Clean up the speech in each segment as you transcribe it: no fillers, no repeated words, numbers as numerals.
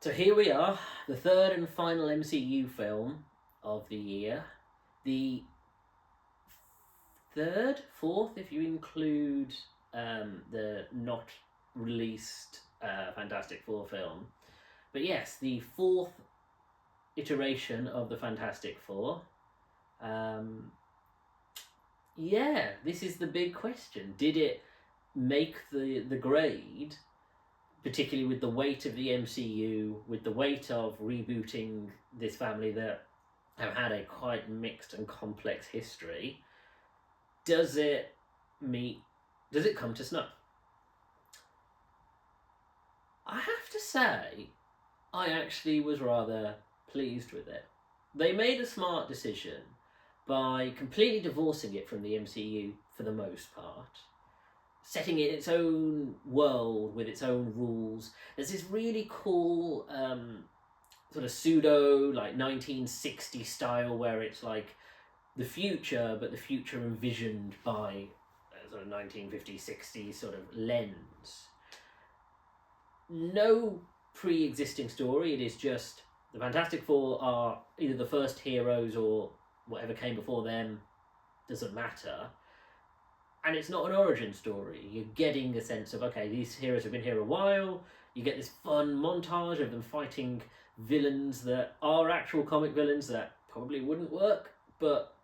So here we are, the third and final MCU film of the year. The third, fourth, if you include the not released Fantastic Four film. But yes, the fourth iteration of the Fantastic Four. Yeah, this is the big question. Did it make the grade, particularly with the weight of the MCU, with the weight of rebooting this family that have had a quite mixed and complex history? Does it come to snuff? I have to say, I actually was rather pleased with it. They made a smart decision by completely divorcing it from the MCU for the most part, setting it in its own world with its own rules. There's this really cool sort of pseudo like 1960 style where it's like the future, but the future envisioned by a sort of 1950s, 60s sort of lens. No pre-existing story. It is just the Fantastic Four are either the first heroes or whatever came before them, doesn't matter. And it's not an origin story. You're getting a sense of, okay, these heroes have been here a while. You get this fun montage of them fighting villains that are actual comic villains that probably wouldn't work, but,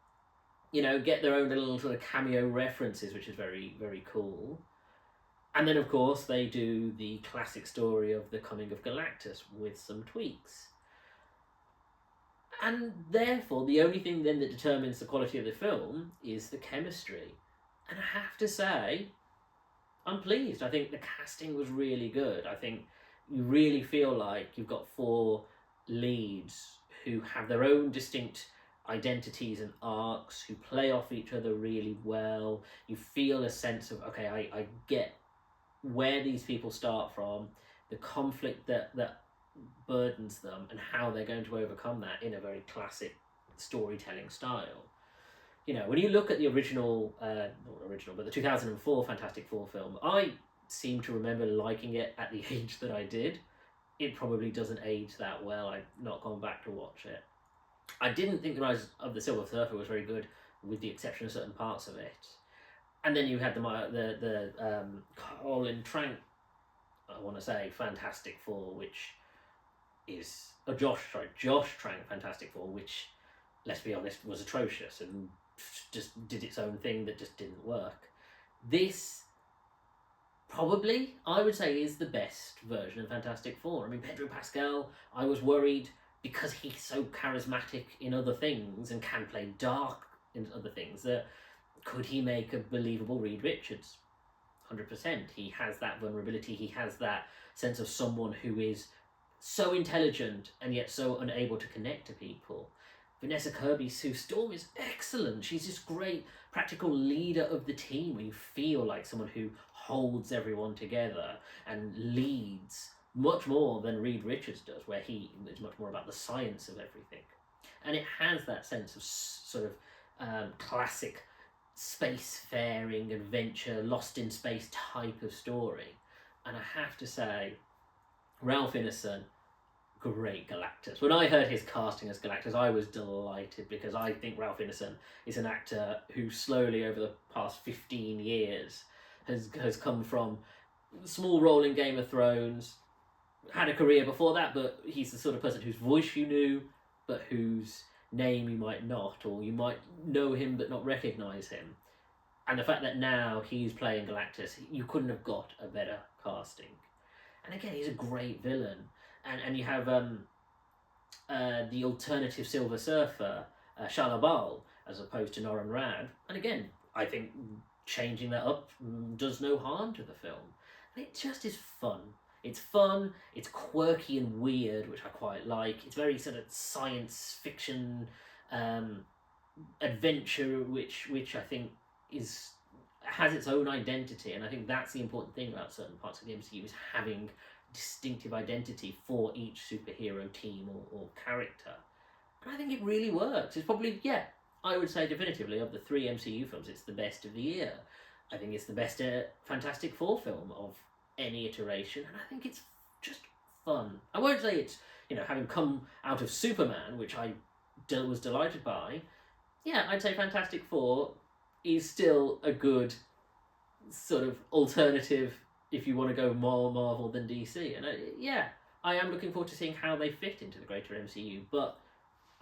you know, get their own little sort of cameo references, which is very, very cool. And then, of course, they do the classic story of the coming of Galactus with some tweaks. And therefore, the only thing then that determines the quality of the film is the chemistry. And I have to say, I'm pleased. I think the casting was really good. I think you really feel like you've got four leads who have their own distinct identities and arcs, who play off each other really well. You feel a sense of, okay, I get where these people start from, the conflict that burdens them, and how they're going to overcome that in a very classic storytelling style. You know, when you look at the original, but the 2004 Fantastic Four film, I seem to remember liking it at the age that I did. It probably doesn't age that well. I've not gone back to watch it. I didn't think The Rise of the Silver Surfer was very good, with the exception of certain parts of it. And then you had the Colin Trank, I want to say, Fantastic Four, which is Josh Trank Fantastic Four, which, let's be honest, was atrocious and just did its own thing that just didn't work. This probably, I would say, is the best version of Fantastic Four. I mean, Pedro Pascal, I was worried because he's so charismatic in other things and can play dark in other things, that could he make a believable Reed Richards? 100%. He has that vulnerability. He has that sense of someone who is so intelligent and yet so unable to connect to people. Vanessa Kirby, Sue Storm, is excellent. She's this great practical leader of the team where you feel like someone who holds everyone together and leads much more than Reed Richards does, where he is much more about the science of everything. And it has that sense of sort of classic spacefaring, adventure, lost in space type of story. And I have to say, Ralph Ineson, great Galactus. When I heard his casting as Galactus, I was delighted, because I think Ralph Ineson is an actor who slowly over the past 15 years has come from small role in Game of Thrones, had a career before that, but he's the sort of person whose voice you knew, but whose name you might not, or you might know him but not recognise him. And the fact that now he's playing Galactus, you couldn't have got a better casting. And again, he's a great villain. And you have the alternative Silver Surfer, Shalabal, as opposed to Noran Rad. And again, I think changing that up does no harm to the film. And it just is fun. It's fun, it's quirky and weird, which I quite like. It's very sort of science fiction adventure, which I think has its own identity. And I think that's the important thing about certain parts of the MCU, is having distinctive identity for each superhero team or character. And I think it really works. It's probably, I would say definitively, of the three MCU films, it's the best of the year. I think it's the best Fantastic Four film of any iteration, and I think it's just fun. I won't say it's, having come out of Superman, which I was delighted by. Yeah, I'd say Fantastic Four is still a good sort of alternative if you want to go more Marvel than DC. And I am looking forward to seeing how they fit into the greater MCU, but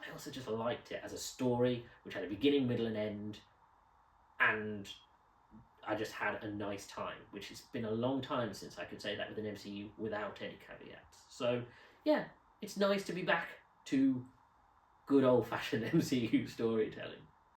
I also just liked it as a story, which had a beginning, middle, and end, and I just had a nice time, which has been a long time since I could say that with an MCU without any caveats. So, yeah, it's nice to be back to good old-fashioned MCU storytelling.